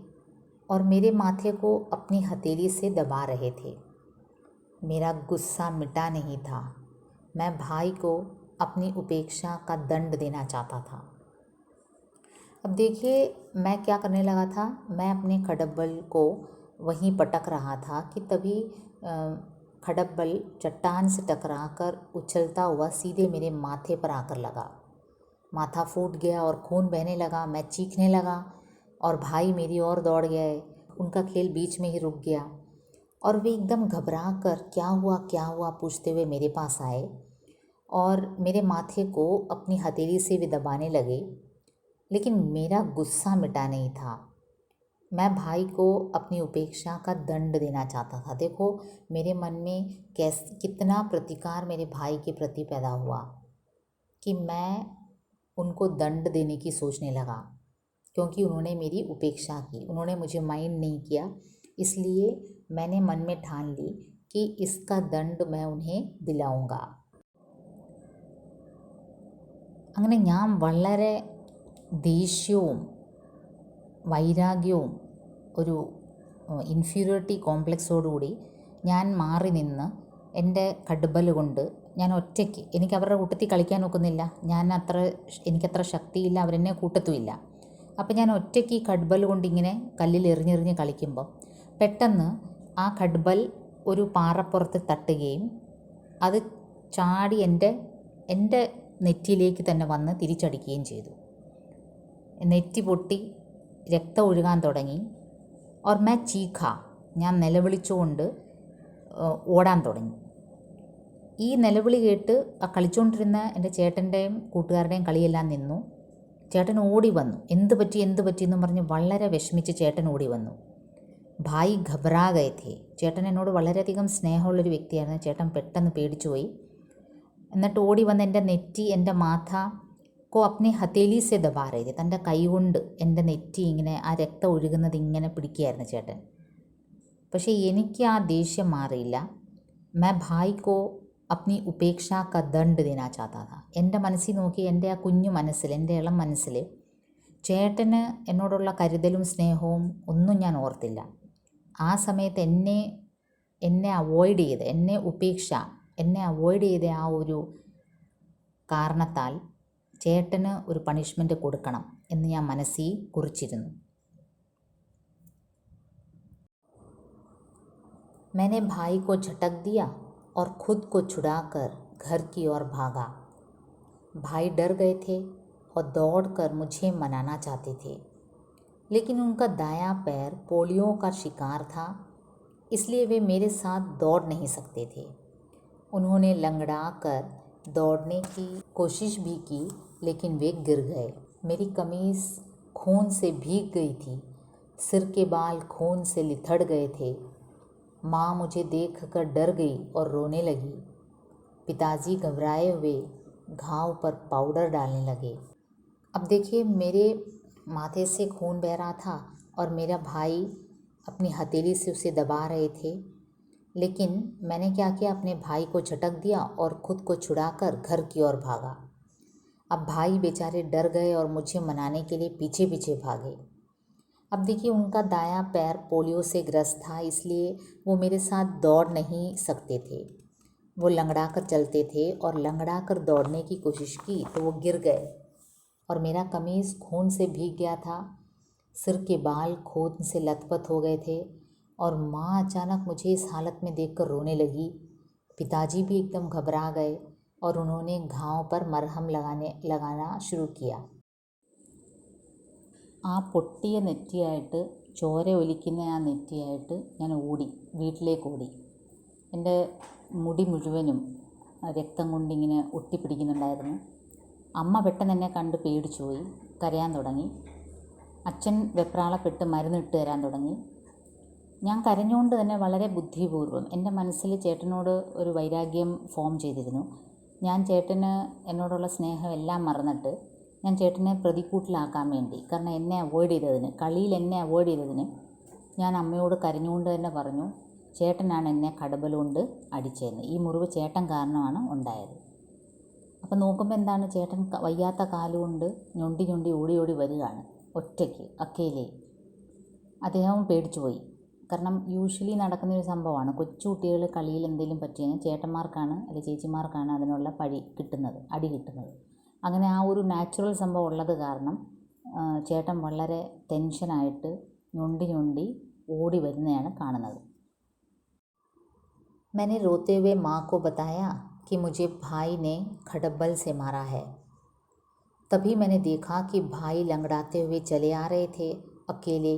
और मेरे माथे को अपनी हथेली से दबा रहे थे. मेरा गुस्सा मिटा नहीं था. मैं भाई को अपनी उपेक्षा का दंड देना चाहता था. अब देखिए मैं क्या करने लगा था. मैं अपने खडक को वहीं पटक रहा था कि तभी खडक चट्टान से टकराकर उछलता हुआ सीधे मेरे माथे पर आकर लगा. माथा फूट गया और खून बहने लगा. मैं चीखने लगा और भाई मेरी ओर दौड़ गए. उनका खेल बीच में ही रुक गया और वे एकदम घबरा कर क्या हुआ पूछते हुए मेरे पास आए और मेरे माथे को अपनी हथेली से भी दबाने लगे. लेकिन मेरा गुस्सा मिटा नहीं था. मैं भाई को अपनी उपेक्षा का दंड देना चाहता था. देखो मेरे मन में कितना प्रतिकार मेरे भाई के प्रति पैदा हुआ कि मैं उनको दंड देने की सोचने लगा, क्योंकि उन्होंने मेरी उपेक्षा की, उन्होंने मुझे माइंड नहीं किया. इसलिए मैंने मन में ठान ली कि इसका दंड मैं उन्हें दिलाऊंगा. അങ്ങനെ ഞാൻ വളരെ ദേഷ്യവും വൈരാഗ്യവും ഒരു ഇൻഫീരിയോറിറ്റി കോംപ്ലക്സോടുകൂടി ഞാൻ മാറി നിന്ന് എൻ്റെ കടുബൽ കൊണ്ട് ഞാൻ ഒറ്റയ്ക്ക്, എനിക്ക് അവരുടെ കൂട്ടത്തിൽ കളിക്കാൻ ഒക്കുന്നില്ല, എനിക്കത്ര ശക്തിയില്ല, അവരെന്നെ കൂട്ടത്തുമില്ല. അപ്പോൾ ഞാൻ ഒറ്റയ്ക്ക് ഈ കടുബൽ കൊണ്ട് ഇങ്ങനെ കല്ലിൽ എറിഞ്ഞെറിഞ്ഞ് കളിക്കുമ്പോൾ പെട്ടെന്ന് ആ കടുബൽ ഒരു പാറപ്പുറത്ത് തട്ടുകയും അത് ചാടി എൻ്റെ നെറ്റിയിലേക്ക് തന്നെ വന്ന് തിരിച്ചടിക്കുകയും ചെയ്തു. നെറ്റി പൊട്ടി രക്തം ഒഴുകാൻ തുടങ്ങി. ഓർ മേ ചീഖ, ഞാൻ നിലവിളിച്ചുകൊണ്ട് ഓടാൻ തുടങ്ങി. ഈ നിലവിളി കേട്ട് ആ കളിച്ചുകൊണ്ടിരുന്ന എൻ്റെ ചേട്ടൻ്റെയും കൂട്ടുകാരുടെയും കളിയെല്ലാം നിന്നു. ചേട്ടൻ ഓടി വന്നു. എന്ത് പറ്റി എന്നും പറഞ്ഞ് വളരെ വിഷമിച്ച് ചേട്ടൻ ഓടി വന്നു. ഭായി ഘബറാ ഗയേ ഥേ. ചേട്ടൻ എന്നോട് വളരെയധികം സ്നേഹമുള്ളൊരു വ്യക്തിയായിരുന്നു. ചേട്ടൻ പെട്ടെന്ന് പേടിച്ചു പോയി. എന്നിട്ട് ഓടി വന്ന് എൻ്റെ നെറ്റി, എൻ്റെ മാഥ കോ അപ്നെ ഹത്തേലി സെ ദബാ രഹേ ഥേ. തൻ്റെ കൈ കൊണ്ട് എൻ്റെ നെറ്റി ഇങ്ങനെ, ആ രക്തം ഒഴുകുന്നത് ഇങ്ങനെ പിടിക്കുകയായിരുന്നു ചേട്ടൻ. പക്ഷേ എനിക്ക് ആ ദേഷ്യം മാറിയില്ല. മേ ഭായ് കോ അപ്നി ഉപേക്ഷ ക ദണ്ഡ് ദേനാ ചാഹതാ ഥാ. എൻ്റെ മനസ്സിൽ നോക്കി, എൻ്റെ ആ കുഞ്ഞു മനസ്സിൽ, എൻ്റെ ഇളം മനസ്സിൽ ചേട്ടന് എന്നോടുള്ള കരുതലും സ്നേഹവും ഒന്നും ഞാൻ ഓർത്തില്ല. ആ സമയത്ത് എന്നെ ഉപേക്ഷ, എന്നെ അവോയ്ഡ് ചെയ്ത ആ ഒരു കാരണത്താൽ ചേട്ടന് ഒരു പണിഷ്മെൻറ്റ് കൊടുക്കണം എന്ന് ഞാൻ മനസ്സിൽ കുറിച്ചിരുന്നു. मैंने भाई को झटक दिया और खुद को छुड़ाकर घर की ओर भागा. भाई डर गए थे और दौड़कर मुझे मनाना चाहते थे, लेकिन उनका दायां पैर पोलियो का शिकार था, इसलिए वे मेरे साथ दौड़ नहीं सकते थे. उन्होंने लंगड़ा कर दौड़ने की कोशिश भी की, लेकिन वे गिर गए. मेरी कमीज़ खून से भीग गई थी, सिर के बाल खून से लिथड़ गए थे. माँ मुझे देखकर डर गई और रोने लगी. पिताजी घबराए हुए घाव पर पाउडर डालने लगे. अब देखिए, मेरे माथे से खून बह रहा था और मेरा भाई अपनी हथेली से उसे दबा रहे थे, लेकिन मैंने क्या किया, अपने भाई को झटक दिया और ख़ुद को छुड़ाकर घर की ओर भागा. अब भाई बेचारे डर गए और मुझे मनाने के लिए पीछे पीछे भागे. अब देखिए, उनका दायां पैर पोलियो से ग्रस्त था, इसलिए वो मेरे साथ दौड़ नहीं सकते थे. वो लंगड़ा कर चलते थे और लंगड़ा कर दौड़ने की कोशिश की तो वो गिर गए और मेरा कमीज़ खून से भीग गया था, सिर के बाल खून से लथपथ हो गए थे और माँ अचानक मुझे इस हालत में देखकर रोने लगी. पिताजी भी एकदम घबरा गए और उन्होंने घाव पर मरहम लगाना शुरू किया. ആ പൊട്ടിയ നെറ്റിയായിട്ട്, ചോര ഒലിക്കുന്ന ആ നെറ്റിയായിട്ട് ഞാൻ ഓടി, വീട്ടിലേക്ക് ഓടി. എൻ്റെ മുടി മുഴുവനും രക്തം കൊണ്ടിങ്ങനെ ഒട്ടിപ്പിടിക്കുന്നുണ്ടായിരുന്നു. അമ്മ പെട്ടെന്ന് എന്നെ കണ്ട് പേടിച്ചു പോയി, കരയാൻ തുടങ്ങി. അച്ഛൻ വെപ്രാളപ്പെട്ട് മരുന്നിട്ട് തരാൻ തുടങ്ങി. ഞാൻ കരഞ്ഞുകൊണ്ട് തന്നെ വളരെ ബുദ്ധിപൂർവ്വം എൻ്റെ മനസ്സിൽ ചേട്ടനോട് ഒരു വൈരാഗ്യം ഫോം ചെയ്തിരുന്നു. ഞാൻ ചേട്ടന് എന്നോടുള്ള സ്നേഹം എല്ലാം മറന്നിട്ട് ഞാൻ ചേട്ടനെ പ്രതിക്കൂട്ടിലാക്കാൻ വേണ്ടി, കാരണം എന്നെ അവോയ്ഡ് ചെയ്തതിന്, കളിയിൽ എന്നെ അവോയ്ഡ് ചെയ്തതിന് ഞാൻ അമ്മയോട് കരഞ്ഞുകൊണ്ട് തന്നെ പറഞ്ഞു, ചേട്ടനാണ് എന്നെ കടബലുകൊണ്ട് അടിച്ചതെന്ന്. ഈ മുറിവ് ചേട്ടൻ കാരണമാണ് ഉണ്ടായത്. അപ്പം നോക്കുമ്പോൾ എന്താണ്, ചേട്ടൻ വയ്യാത്ത കാലുകൊണ്ട് ഞൊണ്ടി ഞൊണ്ടി ഓടി ഓടി വരികയാണ്, ഒറ്റയ്ക്ക് അക്കേലേ. അദ്ദേഹം പേടിച്ചു പോയി. കാരണം യൂഷ്വലി നടക്കുന്നൊരു സംഭവമാണ്, കൊച്ചുകുട്ടികൾ കളിയിൽ എന്തെങ്കിലും പറ്റിയാൽ ചേട്ടന്മാർക്കാണ് അല്ലെങ്കിൽ ചേച്ചിമാർക്കാണ് അതിനുള്ള അടി കിട്ടുന്നത്. അങ്ങനെ ആ ഒരു നാച്ചുറൽ സംഭവം ഉള്ളത് കാരണം ചേട്ടൻ വളരെ ടെൻഷനായിട്ട് ഞൊണ്ടി ഞൊണ്ടി ഓടി വരുന്നതാണ് കാണുന്നത്. मैंने रोते हुए माँ को बताया कि मुझे भाई ने खडबल से मारा है. तभी मैंने देखा कि भाई लंगड़ाते हुए चले आ रहे थे अकेले.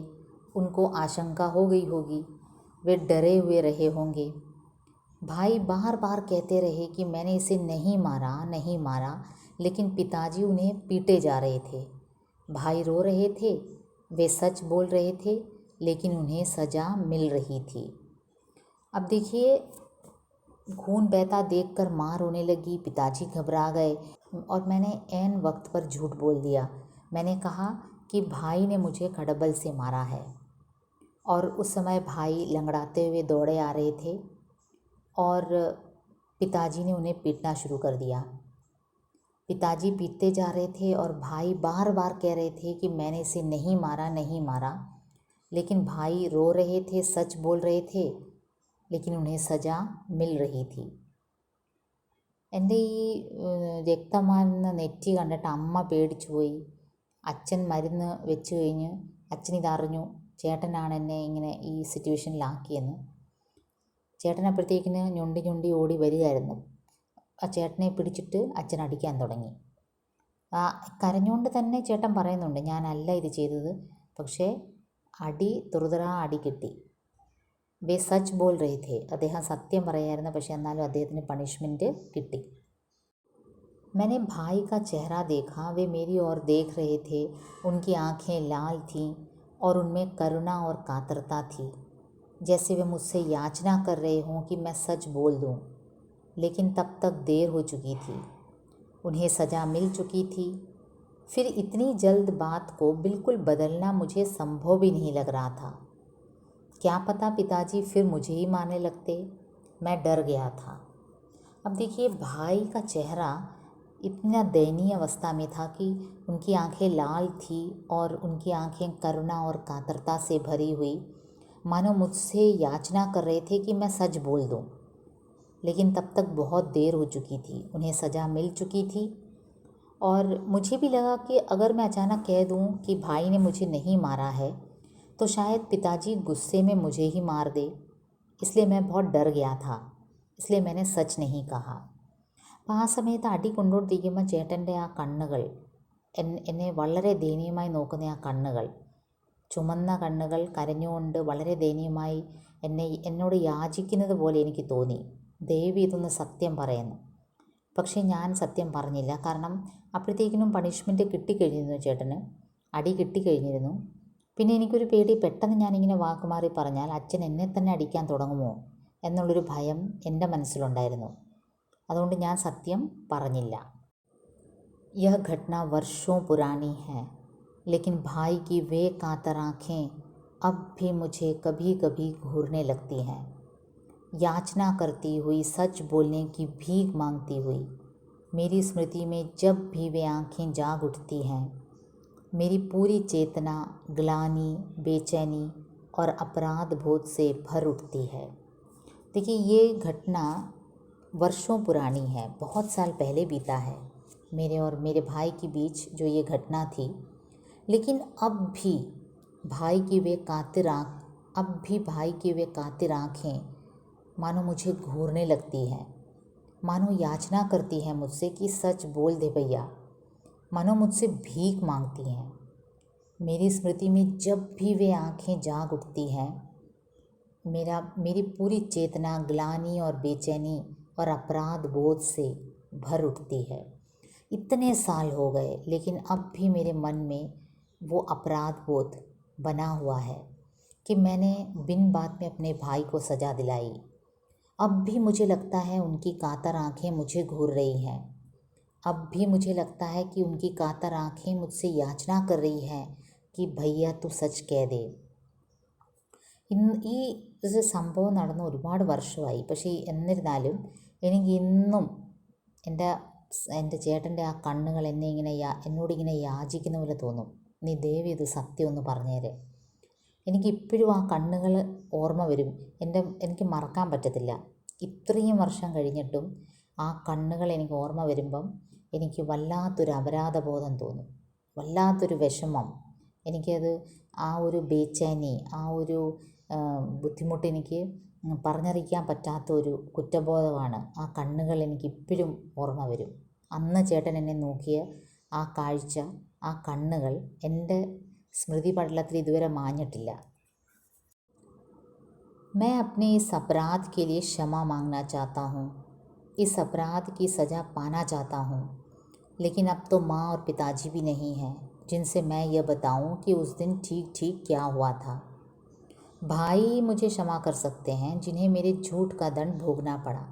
उनको आशंका हो गई होगी, वे डरे हुए रहे होंगे. भाई बार बार कहते रहे कि मैंने इसे नहीं मारा, लेकिन पिताजी उन्हें पीटे जा रहे थे. भाई रो रहे थे, वे सच बोल रहे थे, लेकिन उन्हें सज़ा मिल रही थी. अब देखिए, खून बहता देखकर माँ रोने लगी, पिताजी घबरा गए और मैंने ऐन वक्त पर झूठ बोल दिया. मैंने कहा कि भाई ने मुझे खडबल से मारा है. और उस समय भाई लंगड़ाते हुए दौड़े आ रहे थे और पिताजी ने उन्हें पीटना शुरू कर दिया. पिताजी पीटते जा रहे थे और भाई बार बार कह रहे थे कि मैंने इसे नहीं मारा, लेकिन भाई रो रहे थे, सच बोल रहे थे, लेकिन उन्हें सज़ा मिल रही थी. എൻ്റെ ഈ രക്തമാർന്ന നെറ്റി കണ്ടിട്ട് അമ്മ പേടിച്ചു പോയി. അച്ഛൻ മരുന്ന് വെച്ച് കഴിഞ്ഞ് അച്ഛനിതറിഞ്ഞു, ചേട്ടനാണ് എന്നെ ഇങ്ങനെ ഈ സിറ്റുവേഷനിലാക്കിയെന്ന്. ചേട്ടൻ അപ്പോഴത്തേക്കിന് ഞൊണ്ടി ഞൊണ്ടി ഓടി വരികയായിരുന്നു. ആ ചേട്ടനെ പിടിച്ചിട്ട് അച്ഛൻ അടിക്കാൻ തുടങ്ങി. കരഞ്ഞുകൊണ്ട് തന്നെ ചേട്ടൻ പറയുന്നുണ്ട്, ഞാനല്ല ഇത് ചെയ്തത്, പക്ഷേ അടി അടി കിട്ടി. വേ സച്ച് ബോൾ രഹേ थे, അദ്ദേഹം സത്യം പറയായിരുന്നു, പക്ഷേ എന്നാലും അദ്ദേഹത്തിന് പണിഷ്മെൻറ്റ് കിട്ടി. मैंने भाई का चेहरा देखा, वे मेरी ओर देख रहे थे. उनकी आंखें लाल थीं और उनमें करुणा और कातरता थी, जैसे वे मुझसे याचना कर रहे हों कि मैं सच बोल दूं. लेकिन तब तक देर हो चुकी थी, उन्हें सज़ा मिल चुकी थी. फिर इतनी जल्द बात को बिल्कुल बदलना मुझे संभव भी नहीं लग रहा था. क्या पता पिताजी फिर मुझे ही मारने लगते. मैं डर गया था. अब देखिए, भाई का चेहरा इतना दयनीय अवस्था में था कि उनकी आंखें लाल थी और उनकी आंखें करुणा और कातरता से भरी हुई. मानो मुझसे याचना कर रहे थे कि मैं सच बोल दूं। लेकिन तब तक बहुत देर हो चुकी थी, उन्हें सज़ा मिल चुकी थी। और मुझे भी लगा कि अगर मैं अचानक कह दूं कि भाई ने मुझे नहीं मारा है तो शायद पिताजी गुस्से में मुझे ही मार दे। इसलिए मैं बहुत डर गया था, इसलिए मैंने सच नहीं कहा. അപ്പോൾ ആ സമയത്ത് അടി കൊണ്ടുകൊണ്ടിരിക്കുമ്പോൾ ചേട്ടൻ്റെ ആ കണ്ണുകൾ, എന്നെ വളരെ ദയനീയമായി നോക്കുന്ന ആ കണ്ണുകൾ, ചുമന്ന കണ്ണുകൾ, കരഞ്ഞുകൊണ്ട് വളരെ ദയനീയമായി എന്നോട് യാചിക്കുന്നത് പോലെ എനിക്ക് തോന്നി, ദയവ് ഇതൊന്ന് സത്യം പറയുന്നു. പക്ഷേ ഞാൻ സത്യം പറഞ്ഞില്ല. കാരണം അപ്പോഴത്തേക്കിനും പണിഷ്മെൻറ്റ് കിട്ടിക്കഴിഞ്ഞിരുന്നു, ചേട്ടന് അടി കിട്ടിക്കഴിഞ്ഞിരുന്നു. പിന്നെ എനിക്കൊരു പേടി, പെട്ടെന്ന് ഞാനിങ്ങനെ വാക്കുമാറി പറഞ്ഞാൽ അച്ഛൻ എന്നെ തന്നെ അടിക്കാൻ തുടങ്ങുമോ എന്നുള്ളൊരു ഭയം എൻ്റെ മനസ്സിലുണ്ടായിരുന്നു. അതുകൊണ്ട് ഞാൻ സത്യം പറഞ്ഞില്ല. यह घटना वर्षों पुरानी है, लेकिन भाई की वे कातर आँखें अब भी मुझे कभी कभी घूरने लगती हैं. याचना करती हुई, सच बोलने की भीख मांगती हुई मेरी स्मृति में जब भी वे आँखें जाग उठती हैं, मेरी पूरी चेतना ग्लानि, बेचैनी और अपराध बोध से भर उठती है. देखिए, ये घटना वर्षों पुरानी है, बहुत साल पहले बीता है मेरे और मेरे भाई के बीच जो ये घटना थी. लेकिन अब भी भाई की वे कातिर आँखें मानो मुझे घूरने लगती हैं, मानो याचना करती हैं मुझसे कि सच बोल दे भैया, मानो मुझसे भीख मांगती हैं. मेरी स्मृति में जब भी वे आँखें जाग उठती हैं, मेरी पूरी चेतना ग्लानि और बेचैनी और अपराध बोध से भर उठती है. इतने साल हो गए, लेकिन अब भी मेरे मन में वो अपराध बोध बना हुआ है कि मैंने बिन बात में अपने भाई को सज़ा दिलाई. अब भी मुझे लगता है उनकी कातर आँखें मुझे घूर रही हैं. अब भी मुझे लगता है कि उनकी कातर आँखें मुझसे याचना कर रही हैं कि भैया तू सच कह दे. ഈ സംഭവം നടന്ന് ഒരുപാട് വർഷമായി. പക്ഷേ എന്നിരുന്നാലും എനിക്ക് ഇന്നും എൻ്റെ ചേട്ടൻ്റെ ആ കണ്ണുകൾ എന്നോടിങ്ങനെ യാചിക്കുന്ന പോലെ തോന്നും. നീ ദയവ് ഇത് സത്യം ഒന്ന് പറഞ്ഞേരെ. എനിക്കിപ്പോഴും ആ കണ്ണുകൾ ഓർമ്മ വരും. എനിക്ക് മറക്കാൻ പറ്റത്തില്ല. ഇത്രയും വർഷം കഴിഞ്ഞിട്ടും ആ കണ്ണുകൾ എനിക്ക് ഓർമ്മ വരുമ്പം എനിക്ക് വല്ലാത്തൊരു അപരാധബോധം തോന്നും, വല്ലാത്തൊരു വിഷമം. എനിക്കത് ആ ഒരു ബേച്ചൈനി, ആ ഒരു ബുദ്ധിമുട്ട് എനിക്ക് പറഞ്ഞറിയിക്കാൻ പറ്റാത്ത ഒരു കുറ്റബോധമാണ്. ആ കണ്ണുകൾ എനിക്കിപ്പോഴും ഓർമ്മ വരും. അന്ന് ചേട്ടൻ എന്നെ നോക്കിയ ആ കാഴ്ച, ആ കണ്ണുകൾ എൻ്റെ സ്മൃതി പടലത്തിൽ ഇതുവരെ മാഞ്ഞിട്ടില്ല. मैं अपने इस अपराध के लिए क्षमा मांगना चाहता हूँ, इस अपराध की सज़ा पाना चाहता हूँ. लेकिन अब तो माँ और पिताजी भी नहीं हैं जिनसे मैं यह बताऊँ कि उस दिन ठीक ठीक क्या हुआ था. भाई मुझे क्षमा कर सकते हैं जिन्हें मेरे झूठ का दंड भोगना पड़ा.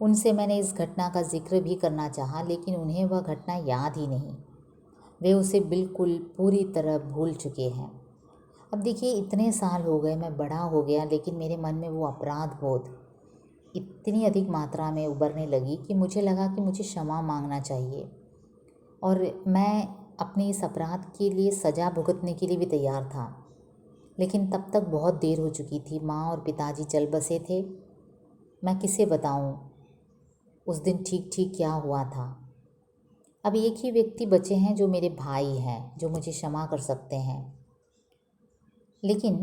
उनसे मैंने इस घटना का जिक्र भी करना चाहा, लेकिन उन्हें वह घटना याद ही नहीं. वे उसे बिल्कुल पूरी तरह भूल चुके हैं. अब देखिए, इतने साल हो गए, मैं बड़ा हो गया, लेकिन मेरे मन में वो अपराध बोध इतनी अधिक मात्रा में उभरने लगी कि मुझे लगा कि मुझे क्षमा मांगना चाहिए. और मैं अपने इस अपराध के लिए सज़ा भुगतने के लिए भी तैयार था. लेकिन तब तक बहुत देर हो चुकी थी. माँ और पिताजी चल बसे थे. मैं किसे बताऊँ उस दिन ठीक ठीक क्या हुआ था. अब एक ही व्यक्ति बचे हैं जो मेरे भाई हैं, जो मुझे क्षमा कर सकते हैं. लेकिन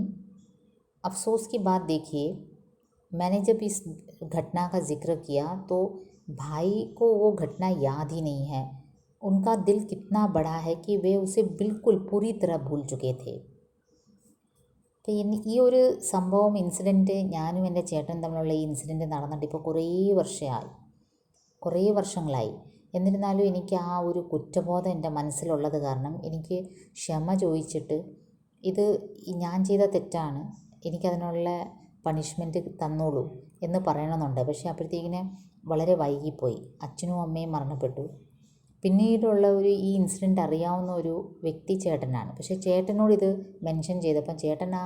अफसोस की बात देखिए, मैंने जब इस घटना का जिक्र किया तो भाई को वो घटना याद ही नहीं है. उनका दिल कितना बड़ा है कि वे उसे बिल्कुल पूरी तरह भूल चुके थे. ഈ ഒരു സംഭവം, ഇൻസിഡൻറ്റ്, ഞാനും എൻ്റെ ചേട്ടനും തമ്മിലുള്ള ഈ ഇൻസിഡൻറ്റ് നടന്നിട്ട് ഇപ്പോൾ കുറേ വർഷങ്ങളായി. എന്നിരുന്നാലും എനിക്ക് ആ ഒരു കുറ്റബോധം എൻ്റെ മനസ്സിലുള്ളത് കാരണം എനിക്ക് ക്ഷമ ചോദിച്ചിട്ട് ഇത് ഞാൻ ചെയ്ത തെറ്റാണ്, എനിക്കതിനുള്ള പണിഷ്മെൻറ്റ് തന്നോളൂ എന്ന് പറയണമെന്നുണ്ട്. പക്ഷേ അപ്പോഴത്തേക്കിന് വളരെ വൈകിപ്പോയി. അച്ഛനും അമ്മയും മരണപ്പെട്ടു. പിന്നീടുള്ള ഈ ഇൻസിഡൻറ്റ് അറിയാവുന്ന ഒരു വ്യക്തി ചേട്ടനാണ്. പക്ഷേ ചേട്ടനോട് ഇത് മെൻഷൻ ചെയ്തപ്പം ചേട്ടൻ ആ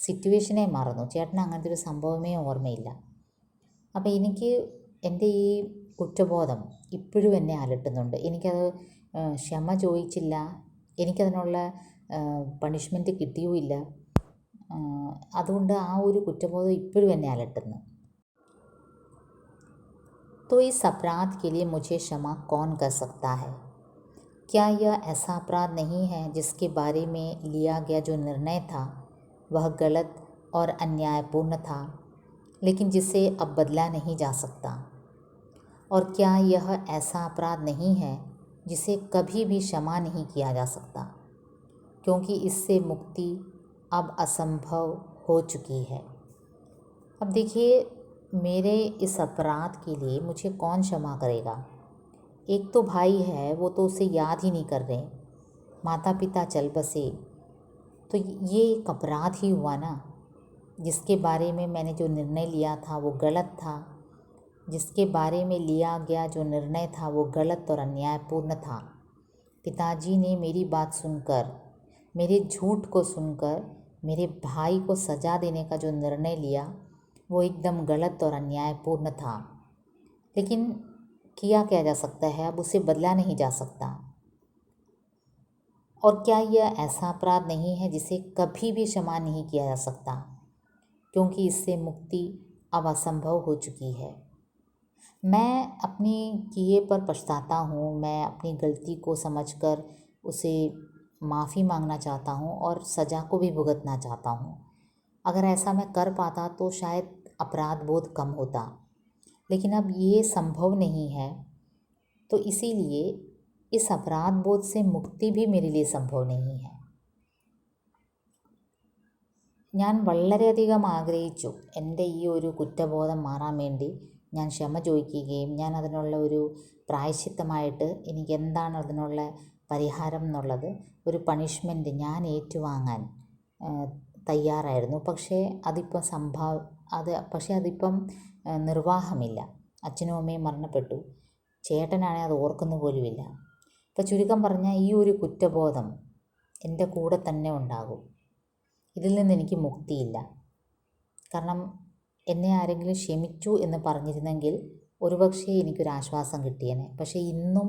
സിറ്റുവേഷനെ മറന്നു. ചേട്ടൻ അങ്ങനത്തെ ഒരു സംഭവമേ ഓർമ്മയില്ല. അപ്പോൾ എനിക്ക് എൻ്റെ ഈ കുറ്റബോധം ഇപ്പോഴും എന്നെ അലട്ടുന്നുണ്ട്. എനിക്കത് ക്ഷമ ചോദിച്ചില്ല, എനിക്കതിനുള്ള പണിഷ്മെൻറ്റ് കിട്ടിയുമില്ല. അതുകൊണ്ട് ആ ഒരു കുറ്റബോധം ഇപ്പോഴും എന്നെ അലട്ടുന്നു. तो इस अपराध के लिए मुझे क्षमा कौन कर सकता है? क्या यह ऐसा अपराध नहीं है जिसके बारे में लिया गया जो निर्णय था वह गलत और अन्यायपूर्ण था, लेकिन जिसे अब बदला नहीं जा सकता? और क्या यह ऐसा अपराध नहीं है जिसे कभी भी क्षमा नहीं किया जा सकता, क्योंकि इससे मुक्ति अब असंभव हो चुकी है? अब देखिए, मेरे इस अपराध के लिए मुझे कौन क्षमा करेगा? एक तो भाई है, वो तो उसे याद ही नहीं कर रहे, माता पिता चल बसे, तो ये एक अपराध ही हुआ ना। जिसके बारे में मैंने जो निर्णय लिया था वो गलत था, जिसके बारे में लिया गया जो निर्णय था वो गलत और अन्यायपूर्ण था। पिताजी ने मेरी बात सुनकर, मेरे झूठ को सुनकर मेरे भाई को सज़ा देने का जो निर्णय लिया वो एकदम गलत और अन्यायपूर्ण था, लेकिन किया क्या जा सकता है, अब उसे बदला नहीं जा सकता। और क्या यह ऐसा अपराध नहीं है जिसे कभी भी क्षमा नहीं किया जा सकता, क्योंकि इससे मुक्ति अब असंभव हो चुकी है। मैं अपनी किए पर पछताता हूँ, मैं अपनी गलती को समझकर उसे माफ़ी मांगना चाहता हूँ और सज़ा को भी भुगतना चाहता हूँ। अगर ऐसा मैं कर पाता तो शायद अपराध बोध कम होता, लेकिन अब ये संभव नहीं है, तो इसीलिए इस अपराध बोध से मुक्ति भी मेरे लिए संभव नहीं है. ഞാൻ വളരെയധികം ആഗ്രഹിച്ചു എൻ്റെ ഈ ഒരു കുറ്റബോധം മാറാൻ വേണ്ടി ഞാൻ ക്ഷമ ചോദിക്കുകയും ഞാൻ അതിനുള്ള ഒരു പ്രായശ്ചിത്തമായിട്ട് എനിക്ക് എന്താണ് അതിനുള്ള പരിഹാരം എന്നുള്ളത് ഒരു പണിഷ്മെൻറ്റ് ഞാൻ ഏറ്റുവാങ്ങാൻ തയ്യാറായിരുന്നു. പക്ഷേ അതിപ്പം നിർവാഹമില്ല. അച്ഛനും അമ്മയും മരണപ്പെട്ടു, ചേട്ടനാണെങ്കിൽ അത് ഓർക്കുന്ന പോലുമില്ല. ഇപ്പോൾ ചുരുക്കം പറഞ്ഞാൽ ഈ ഒരു കുറ്റബോധം എൻ്റെ കൂടെ തന്നെ ഉണ്ടാകും. ഇതിൽ നിന്ന് എനിക്ക് മുക്തിയില്ല. കാരണം എന്നെ ആരെങ്കിലും ക്ഷമിച്ചു എന്ന് പറഞ്ഞിരുന്നെങ്കിൽ ഒരുപക്ഷെ എനിക്കൊരാശ്വാസം കിട്ടിയേനെ. പക്ഷേ ഇന്നും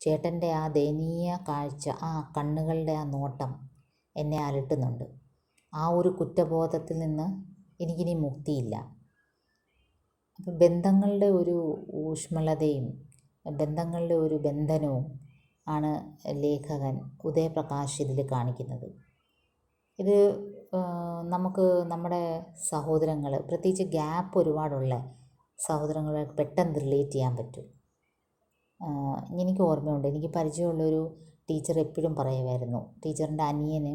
ചേട്ടൻ്റെ ആ ദയനീയ കാഴ്ച, ആ കണ്ണുകളുടെ ആ നോട്ടം എന്നെ അലട്ടുന്നുണ്ട്. ആ ഒരു കുറ്റബോധത്തിൽ നിന്ന് എനിക്കിനി മുക്തിയില്ല. അപ്പോൾ ബന്ധങ്ങളുടെ ഒരു ഊഷ്മളതയും ബന്ധങ്ങളുടെ ഒരു ബന്ധനവും ആണ് ലേഖകൻ ഉദയപ്രകാശ് ഇതിൽ കാണിക്കുന്നത്. ഇത് നമുക്ക് നമ്മുടെ സഹോദരങ്ങൾ, പ്രത്യേകിച്ച് ഗ്യാപ്പ് ഒരുപാടുള്ള സഹോദരങ്ങളെ പെട്ടെന്ന് റിലേറ്റ് ചെയ്യാൻ പറ്റും. എനിക്ക് ഓർമ്മയുണ്ട്, എനിക്ക് പരിചയമുള്ളൊരു ടീച്ചർ എപ്പോഴും പറയുമായിരുന്നു, ടീച്ചറിൻ്റെ അനിയന്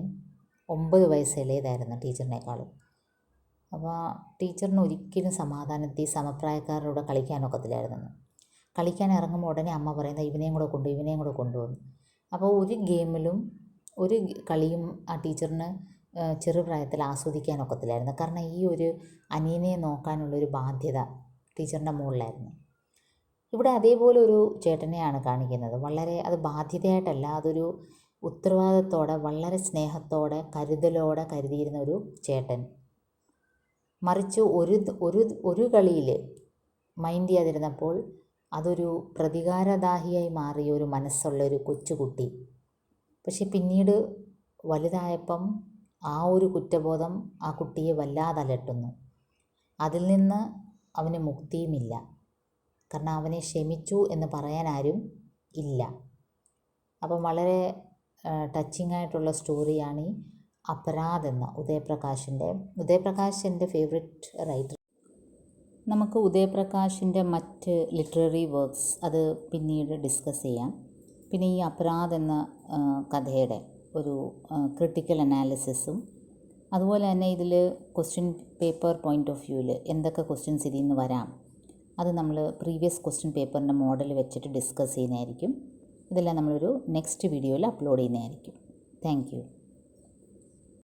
9 വയസ്സ് ഇളയതായിരുന്നു ടീച്ചറിനേക്കാളും. അപ്പോൾ ടീച്ചറിന് ഒരിക്കലും സമാധാനത്തിൽ സമപ്രായക്കാരുടെ കൂടെ കളിക്കാനൊക്കത്തില്ലായിരുന്നു. കളിക്കാൻ ഇറങ്ങുമ്പോൾ ഉടനെ അമ്മ പറയുന്നത് ഇവനെയും കൂടെ കൊണ്ടുവന്നു. അപ്പോൾ ഒരു ഗെയിമിലും ഒരു കളിയും ആ ടീച്ചറിന് ചെറുപ്രായത്തിൽ ആസ്വദിക്കാനൊക്കത്തില്ലായിരുന്നു. കാരണം ഈ ഒരു അനിയനെ നോക്കാനുള്ളൊരു ബാധ്യത ടീച്ചറിൻ്റെ മുകളിലായിരുന്നു. ഇവിടെ അതേപോലെ ഒരു ചേട്ടനെയാണ് കാണിക്കുന്നത്. വളരെ അത് ബാധ്യതയായിട്ടല്ല, അതൊരു ഉത്തരവാദിത്തത്തോടെ വളരെ സ്നേഹത്തോടെ കരുതലോടെ കരുതിയിരുന്ന ഒരു ചേട്ടൻ. മറിച്ച് ഒരു കളിയിൽ മൈൻഡ് ചെയ്യാതിരുന്നപ്പോൾ അതൊരു പ്രതികാരദാഹിയായി മാറിയ ഒരു മനസ്സുള്ളൊരു കൊച്ചുകുട്ടി. പക്ഷെ പിന്നീട് വലുതായപ്പം ആ ഒരു കുറ്റബോധം ആ കുട്ടിയെ വല്ലാതെ അലട്ടുന്നു. അതിൽ നിന്ന് അവന് മുക്തിയുമില്ല. കാരണം അവനെ ക്ഷമിച്ചു എന്ന് പറയാൻ ആരും ഇല്ല. അപ്പം വളരെ ടച്ചിങ് ആയിട്ടുള്ള സ്റ്റോറിയാണ് ഈ അപരാധ് എന്ന ഉദയപ്രകാശ് എൻ്റെ ഫേവറേറ്റ് റൈറ്റർ. നമുക്ക് ഉദയപ്രകാശിൻ്റെ മറ്റ് ലിറ്റററി വർക്ക്സ് അത് പിന്നീട് ഡിസ്കസ് ചെയ്യാം. പിന്നെ ഈ അപരാധ് എന്ന കഥയുടെ ഒരു ക്രിട്ടിക്കൽ അനാലിസിസും അതുപോലെ തന്നെ ഇതിൽ ക്വസ്റ്റ്യൻ പേപ്പർ പോയിൻ്റ് ഓഫ് വ്യൂവിൽ എന്തൊക്കെ ക്വസ്റ്റ്യൻസ് ഇതിൽ നിന്ന് വരാം അത് നമ്മൾ പ്രീവിയസ് ക്വസ്റ്റ്യൻ പേപ്പറിൻ്റെ മോഡൽ വെച്ചിട്ട് ഡിസ്കസ് ചെയ്യുന്നതായിരിക്കും. ഇതെല്ലാം നമ്മളൊരു നെക്സ്റ്റ് വീഡിയോയിൽ അപ്ലോഡ് ചെയ്യുന്നതായിരിക്കും. Thank you.